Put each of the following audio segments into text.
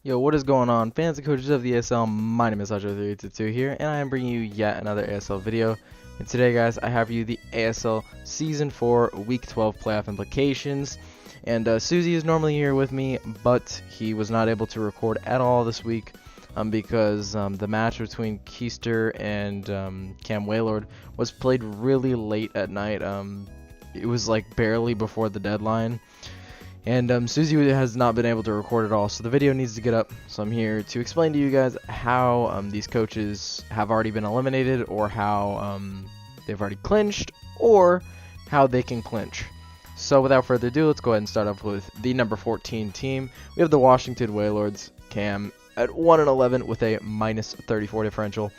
Yo, what is going on, fans and coaches of the ASL? My name is Ajo382 here, and I am bringing you yet another ASL video. And today, guys, I have you the ASL Season 4 Week 12 playoff implications. And Susie is normally here with me, but he was not able to record at all this week because the match between Keister and Cam Waylord was played really late at night. It was like barely before the deadline. And Susie has not been able to record at all, so the video needs to get up. So I'm here to explain to you guys how these coaches have already been eliminated, or how they've already clinched, or how they can clinch. So without further ado, let's go ahead and start off with the number 14 team. We have the Washington Waylords, Cam, at 1-11 with a minus 34 differential.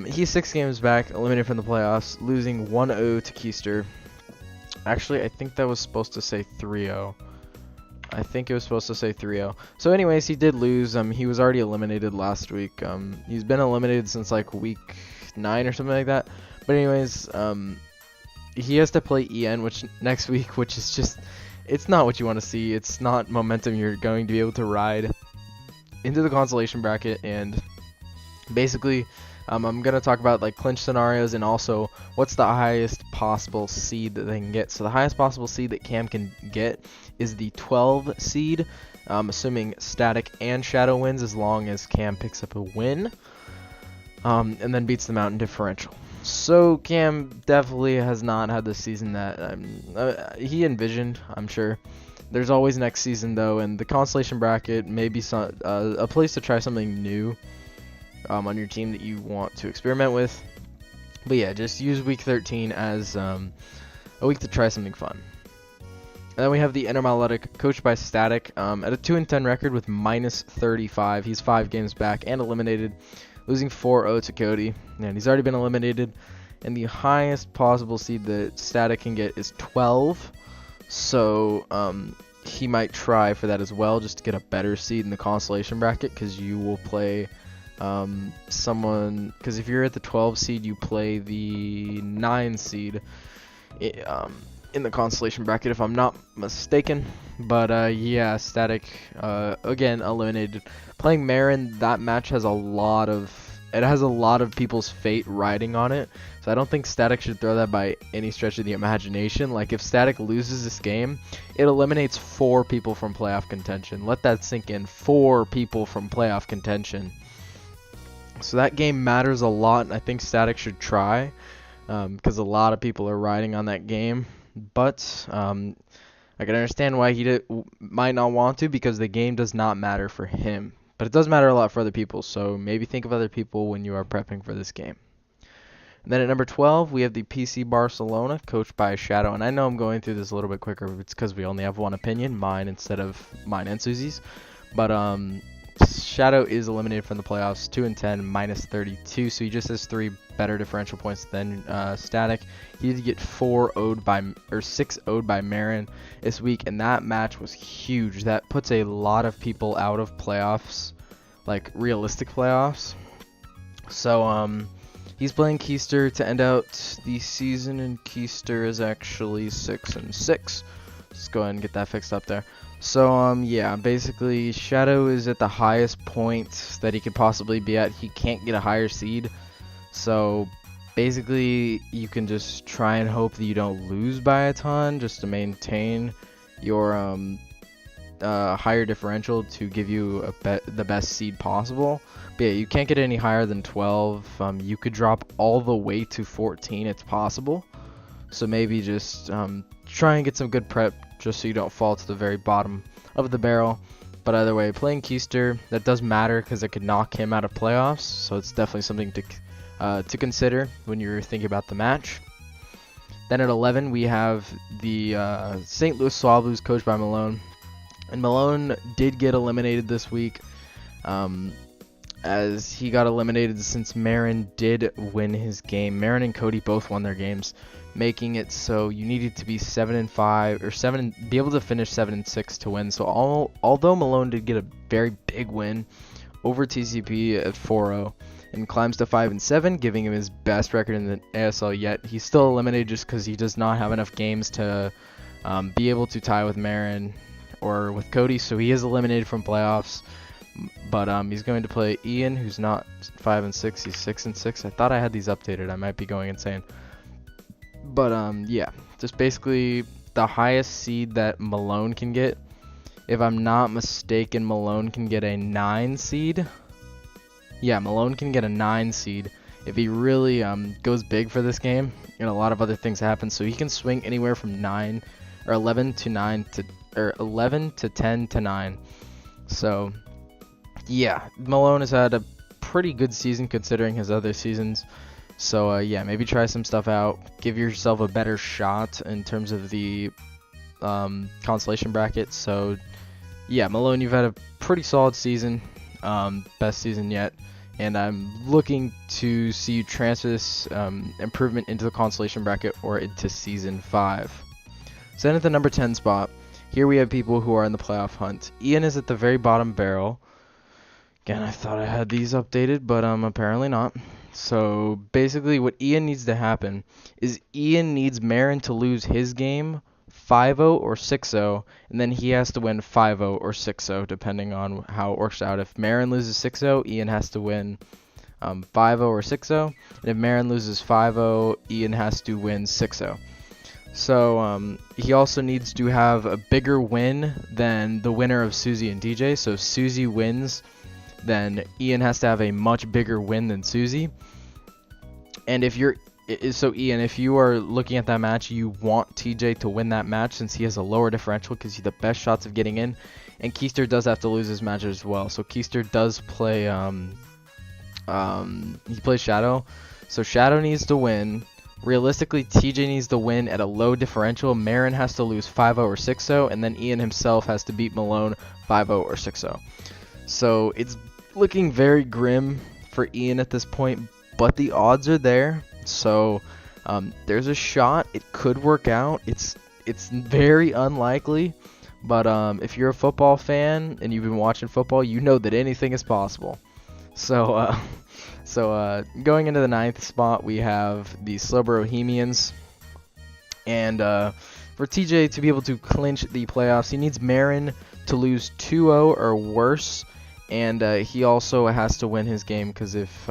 He's 6 games back, eliminated from the playoffs, losing 1-0 to Keister. Actually, I think that was supposed to say 3-0. I think it was supposed to say 3-0. So anyways, he did lose. He was already eliminated last week. He's been eliminated since like week 9 or something like that. But anyways, he has to play EN next week, which is just, it's not what you want to see. It's not momentum you're going to be able to ride into the consolation bracket. And basically, I'm going to talk about like clinch scenarios and also what's the highest possible seed that they can get. So the highest possible seed that Cam can get is the 12 seed, assuming Static and Shadow wins, as long as Cam picks up a win, and then beats them out in differential. So Cam definitely has not had the season that he envisioned, I'm sure. There's always next season though, and the consolation bracket may be a place to try something new on your team that you want to experiment with. But yeah, just use week 13 as a week to try something fun. And then we have the Intermaletic, coached by Static, at a 2-10 record with minus 35. He's 5 games back and eliminated, losing 4-0 to Cody. And he's already been eliminated. And the highest possible seed that Static can get is 12. So he might try for that as well, just to get a better seed in the consolation bracket, because you will play because if you're at the 12 seed, you play the 9 seed in the consolation bracket, if I'm not mistaken. But yeah, Static again eliminated. Playing Marin, that match has a lot of people's fate riding on it, so I don't think Static should throw that by any stretch of the imagination. Like, if Static loses this game, it eliminates 4 people from playoff contention. Let that sink in. 4 people from playoff contention. So that game matters a lot, and I think Static should try, because a lot of people are riding on that game. But I can understand why he might not want to, because the game does not matter for him. But it does matter a lot for other people, so maybe think of other people when you are prepping for this game. And then at number 12, we have the PC Barcelona, coached by Shadow. And I know I'm going through this a little bit quicker, but it's because we only have one opinion, mine instead of mine and Susie's. But Shadow is eliminated from the playoffs, 2-10, minus 32, so he just has 3 better differential points than Static. He did get 6 0'd by Marin this week, and that match was huge. That puts a lot of people out of playoffs, like realistic playoffs. So he's playing Keister to end out the season, and Keister is actually 6-6. Let's go ahead and get that fixed up there. So yeah, basically Shadow is at the highest point that he could possibly be at. He can't get a higher seed, so basically you can just try and hope that you don't lose by a ton, just to maintain your higher differential to give you the best seed possible. But yeah, you can't get any higher than 12. You could drop all the way to 14. It's possible. So maybe just try and get some good prep, just so you don't fall to the very bottom of the barrel. But either way, playing Keister, that does matter, because it could knock him out of playoffs. So it's definitely something to consider when you're thinking about the match. Then at 11, we have the St. Louis Swablues, coached by Malone. And Malone did get eliminated this week, as he got eliminated since Marin did win his game. Marin and Cody both won their games, making it so you needed to be 7-5 or be able to finish 7-6 to win. So although Malone did get a very big win over TCP at 4-0 and climbs to 5-7, giving him his best record in the ASL yet, he's still eliminated just because he does not have enough games to be able to tie with Marin or with Cody, so he is eliminated from playoffs. But he's going to play Ian, who's not 5-6, he's 6-6. I thought I had these updated. I might be going insane. But yeah, just basically the highest seed that Malone can get. If I'm not mistaken, Malone can get a 9 seed. Yeah, Malone can get a 9 seed if he really goes big for this game, and a lot of other things happen. So he can swing anywhere from 9 or 11 to 9 to, or 11 to 10 to 9. So yeah, Malone has had a pretty good season considering his other seasons. So yeah, maybe try some stuff out. Give yourself a better shot in terms of the consolation bracket. So yeah, Malone, you've had a pretty solid season, best season yet. And I'm looking to see you transfer this improvement into the consolation bracket or into Season 5. So then at the number 10 spot, here we have people who are in the playoff hunt. Ian is at the very bottom barrel. Again, I thought I had these updated, but apparently not. So basically what Ian needs to happen is Ian needs Marin to lose his game 5-0 or 6-0, and then he has to win 5-0 or 6-0 depending on how it works out. If Marin loses 6-0, Ian has to win 5-0 or 6-0, and if Marin loses 5-0, Ian has to win 6-0. So he also needs to have a bigger win than the winner of Susie and DJ. So if Susie wins, then Ian has to have a much bigger win than Susie. And if you're so Ian, if you are looking at that match, you want TJ to win that match since he has a lower differential because he's the best shots of getting in. And Keister does have to lose his match as well. So Keister does play he plays Shadow. So Shadow needs to win. Realistically, TJ needs to win at a low differential. Marin has to lose 5-0 or 6-0, and then Ian himself has to beat Malone 5-0 or 6-0. So it's looking very grim for Ian at this point, but the odds are there. So there's a shot. It could work out. It's very unlikely, but if you're a football fan and you've been watching football, you know that anything is possible. So going into the 9th spot, we have the Slow Bohemians, and for TJ to be able to clinch the playoffs, he needs Marin to lose 2-0 or worse, and he also has to win his game because if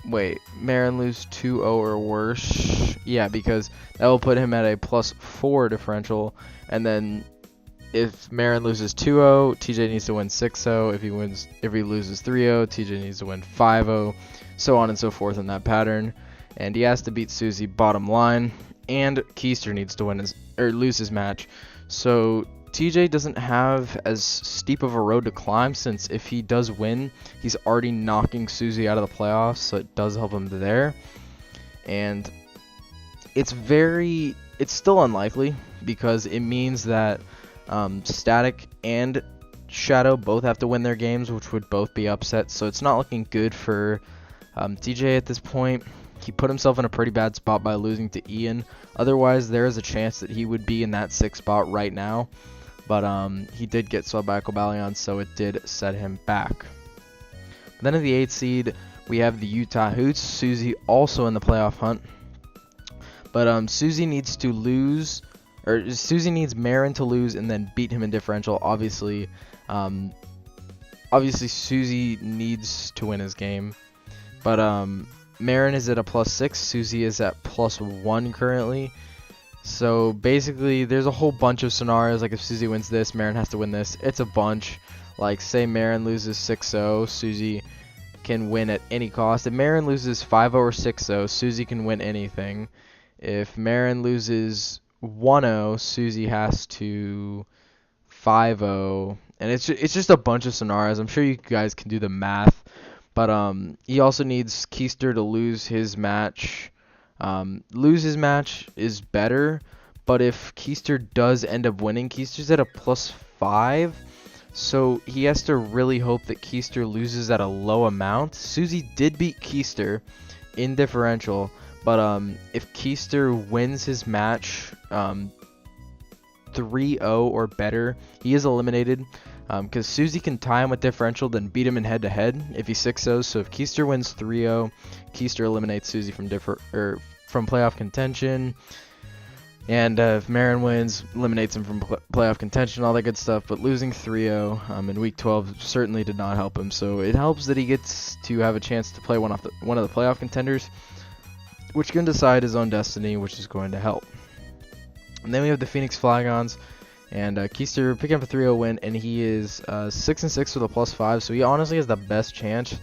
Marin lose 2-0 or worse, yeah, because that will put him at a +4 differential, and then if Marin loses 2-0, TJ needs to win 6-0. If he loses 3-0, TJ needs to win 5-0, so on and so forth in that pattern. And he has to beat Susie bottom line, and Keister needs to lose his match. So TJ doesn't have as steep of a road to climb, since if he does win, he's already knocking Susie out of the playoffs, so it does help him there. And it's still unlikely because it means that Static and Shadow both have to win their games, which would both be upsets. So it's not looking good for TJ at this point. He put himself in a pretty bad spot by losing to Ian. Otherwise, there is a chance that he would be in that 6th spot right now. But he did get swept by Cobalion, so it did set him back. Then in the 8th seed, we have the Utah Hoots. Susie also in the playoff hunt. But Susie needs to lose, or Susie needs Marin to lose and then beat him in differential. Obviously Susie needs to win his game. But Marin is at a +6. Susie is at +1 currently. So basically, there's a whole bunch of scenarios. Like if Susie wins this, Marin has to win this. It's a bunch. Like say Marin loses 6-0, Susie can win at any cost. If Marin loses 5-0 or 6-0, Susie can win anything. If Marin loses 1-0, Susie has to 5-0, and it's just a bunch of scenarios. I'm sure you guys can do the math, but he also needs Keister to lose his match. Lose his match is better, but if Keister does end up winning, Keister's at a +5, so he has to really hope that Keister loses at a low amount. Susie did beat Keister in differential, but if Keister wins his match 3-0 or better, he is eliminated, because Susie can tie him with differential, then beat him in head-to-head if he's 6-0. So if Keister wins 3-0, Keister eliminates Susie from playoff contention. And if Marin wins, eliminates him from playoff contention, all that good stuff. But losing 3-0 in Week 12 certainly did not help him. So it helps that he gets to have a chance to play one of the playoff contenders, which can decide his own destiny, which is going to help. And then we have the Phoenix Flagons, and Keister picking up a 3-0 win, and he is 6-6 with a +5. So he honestly has the best chance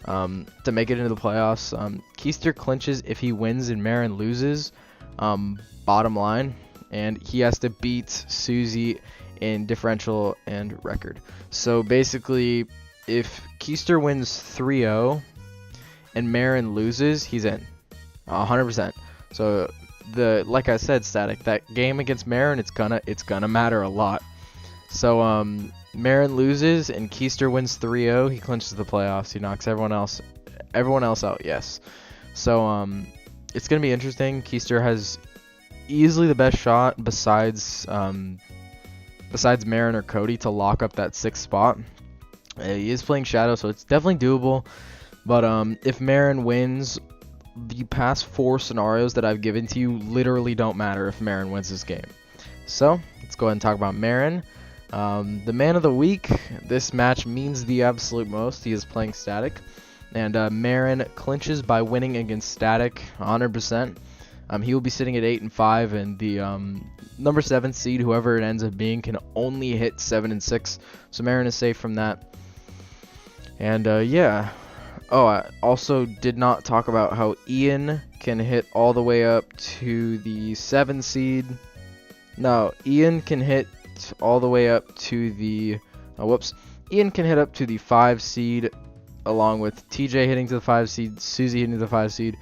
to make it into the playoffs. Keister clinches if he wins and Marin loses. Bottom line, and he has to beat Susie in differential and record. So basically, if Keister wins 3-0 and Marin loses, he's in 100%. So like I said, Static, that game against Marin, it's gonna matter a lot. So Marin loses and Keister wins 3-0, he clinches the playoffs. He knocks everyone else out. Yes. So it's gonna be interesting. Keister has easily the best shot besides Marin or Cody to lock up that 6th spot. He is playing Shadow, so it's definitely doable. But if Marin wins, the past 4 scenarios that I've given to you literally don't matter if Marin wins this game. So let's go ahead and talk about Marin. The man of the week. This match means the absolute most. He is playing Static, and Marin clinches by winning against Static 100%. He will be sitting at 8-5, and the number 7 seed, whoever it ends up being, can only hit 7-6. So Marin is safe from that. And yeah. Oh, I also did not talk about how Ian can hit all the way up to the 7 seed. No, Ian can hit all the way up to the Ian can hit up to the 5 seed, along with TJ hitting to the 5 seed, Susie hitting to the 5 seed,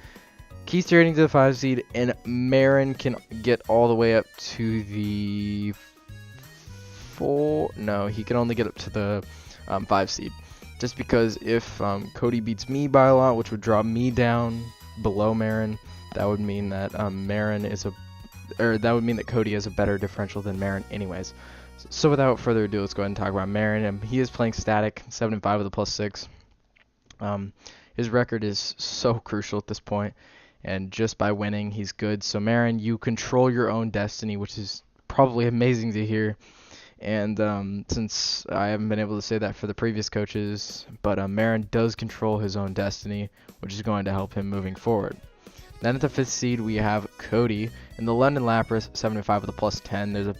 Keister hitting to the 5 seed, and Marin can get all the way up to the 4. No, he can only get up to the 5 seed. Just because if Cody beats me by a lot, which would drop me down below Marin, that would mean that that would mean that Cody has a better differential than Marin anyways. So without further ado, let's go ahead and talk about Marin. He is playing Static, 7-5 with a +6. His record is so crucial at this point, and just by winning, he's good. So Marin, you control your own destiny, which is probably amazing to hear. And since I haven't been able to say that for the previous coaches, but Marin does control his own destiny, which is going to help him moving forward. Then at the 5th seed, we have Cody in the London Lapras, 7-5 with a +10.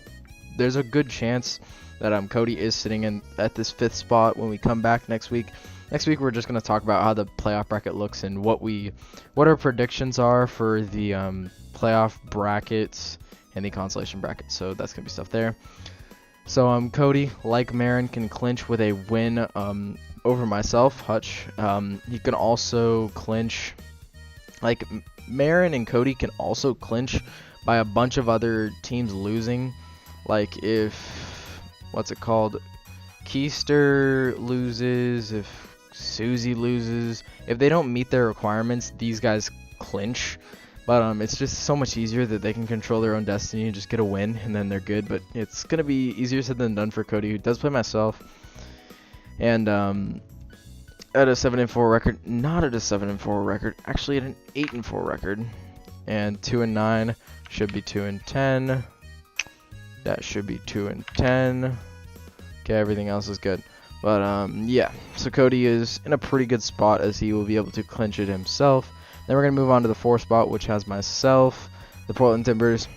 There's a good chance that Cody is sitting in at this 5th spot when we come back next week. Next week, we're just going to talk about how the playoff bracket looks and what our predictions are for the playoff brackets and the consolation bracket. So that's going to be stuff there. So Cody, like Marin, can clinch with a win over myself, Hutch. He can also clinch, like Marin and Cody can also clinch by a bunch of other teams losing. Like if, Keister loses, if Susie loses, if they don't meet their requirements, these guys clinch. But it's just so much easier that they can control their own destiny and just get a win, and then they're good. But it's going to be easier said than done for Cody, who does play myself. And at a 7-4 record, not at a 7-4 record, actually at an 8-4 record. And 2-9 should be 2-10. That should be 2-10. Okay, everything else is good. But yeah, so Cody is in a pretty good spot as he will be able to clinch it himself. Then we're going to move on to the 4th spot, which has myself, the Portland Timbers,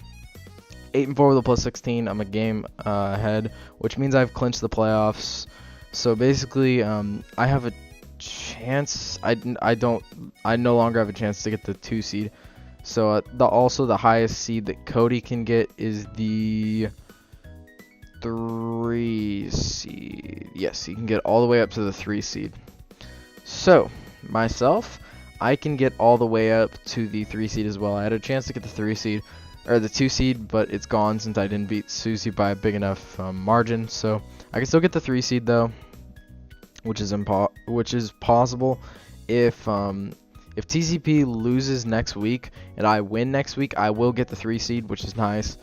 8-4 with a +16. I'm a game ahead, which means I've clinched the playoffs. So basically, I have a chance. I no longer have a chance to get the 2 seed. So also the highest seed that Cody can get is the 3 seed. Yes, he can get all the way up to the 3 seed. So myself, I can get all the way up to the 3 seed as well. I had a chance to get the 3 seed, or the 2 seed, but it's gone since I didn't beat Susie by a big enough margin. So I can still get the 3 seed though, which is possible if TCP loses next week and I win next week. I will get the 3 seed, which is nice.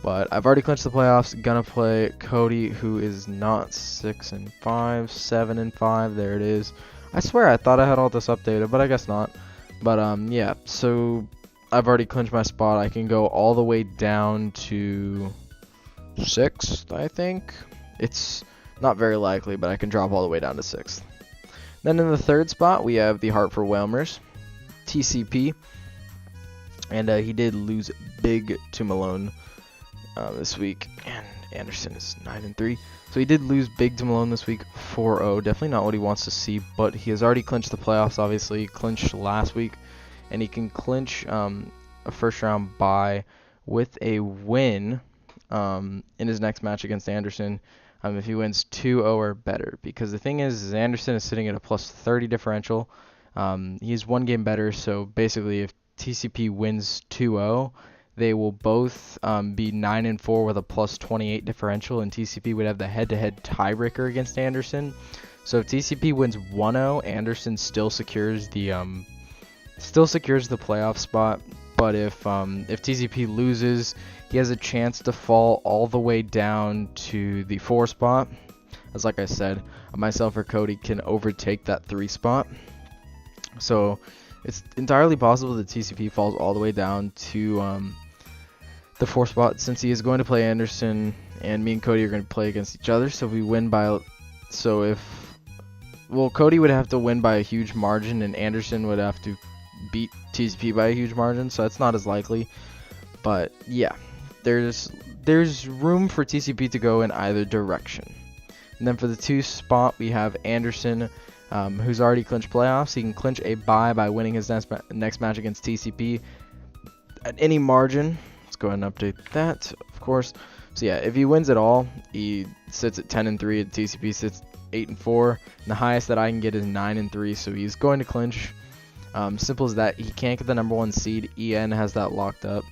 But I've already clinched the playoffs. Gonna play Cody, who is not 6-5, 7-5. There it is. I swear I thought I had all this updated, but I guess not. But yeah, so I've already clinched my spot. I can go all the way down to 6th, I think. It's not very likely, but I can drop all the way down to 6th. Then in the 3rd spot, we have the Hartford Whalers, TCP. And he did lose big to Malone this week. And Anderson is 9-3. So he did lose big to Malone this week, 4-0. Definitely not what he wants to see, but he has already clinched the playoffs, obviously. He clinched last week. And he can clinch a first-round bye with a win in his next match against Anderson if he wins 2-0 or better. Because the thing is Anderson is sitting at a plus 30 differential. He's one game better, so basically if TCP wins 2-0, they will both be 9-4 with a plus 28 differential, and TCP would have the head-to-head tiebreaker against Anderson. So if TCP wins 1-0, Anderson still secures the playoff spot. But if TCP loses, he has a chance to fall all the way down to the 4 spot. As like I said, myself or Cody can overtake that 3 spot. So it's entirely possible that TCP falls all the way down to the 4 spot, since he is going to play Anderson, and me and Cody are going to play against each other. So if we win by, Cody would have to win by a huge margin, and Anderson would have to beat TCP by a huge margin. So that's not as likely. But yeah, there's room for TCP to go in either direction. And then for the 2 spot, we have Anderson, who's already clinched playoffs. He can clinch a bye by winning his next match against TCP at any margin. Let's go ahead and update that, of course. So yeah, if he wins it all, he sits at 10-3, and TCP sits 8-4. And the highest that I can get is 9-3, so he's going to clinch. Simple as that. He can't get the number 1 seed. EN has that locked up.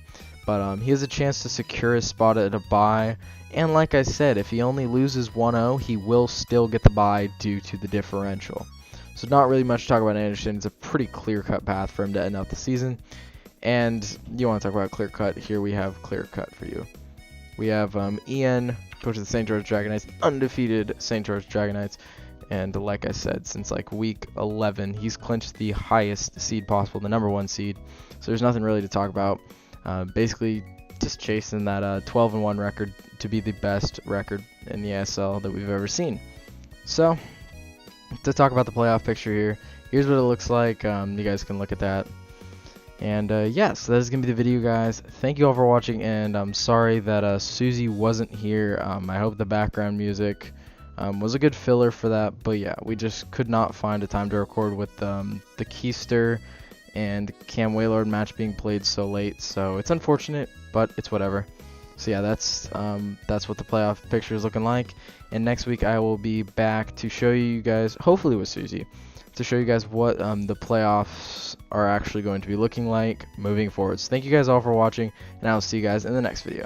But he has a chance to secure his spot at a bye. And like I said, if he only loses 1-0, he will still get the bye due to the differential. So not really much to talk about Anderson. It's a pretty clear-cut path for him to end out the season. And you want to talk about clear-cut, here we have clear-cut for you. We have EN, coach of the St. George Dragon Knights, undefeated St. George Dragon Knights. And like I said, since like week 11, he's clinched the highest seed possible, the number 1 seed. So there's nothing really to talk about. Basically, just chasing that 12-1 record to be the best record in the ASL that we've ever seen. So, to talk about the playoff picture here, here's what it looks like. You guys can look at that. And yeah, so that is going to be the video, guys. Thank you all for watching, and I'm sorry that Susie wasn't here. I hope the background music was a good filler for that. But yeah, we just could not find a time to record with the Keister and Cam Waylord match being played so late. So it's unfortunate, but it's whatever. So yeah, that's what the playoff picture is looking like. And next week I will be back to show you guys, hopefully with Susie, to show you guys what the playoffs are actually going to be looking like moving forward. So thank you guys all for watching, and I will see you guys in the next video.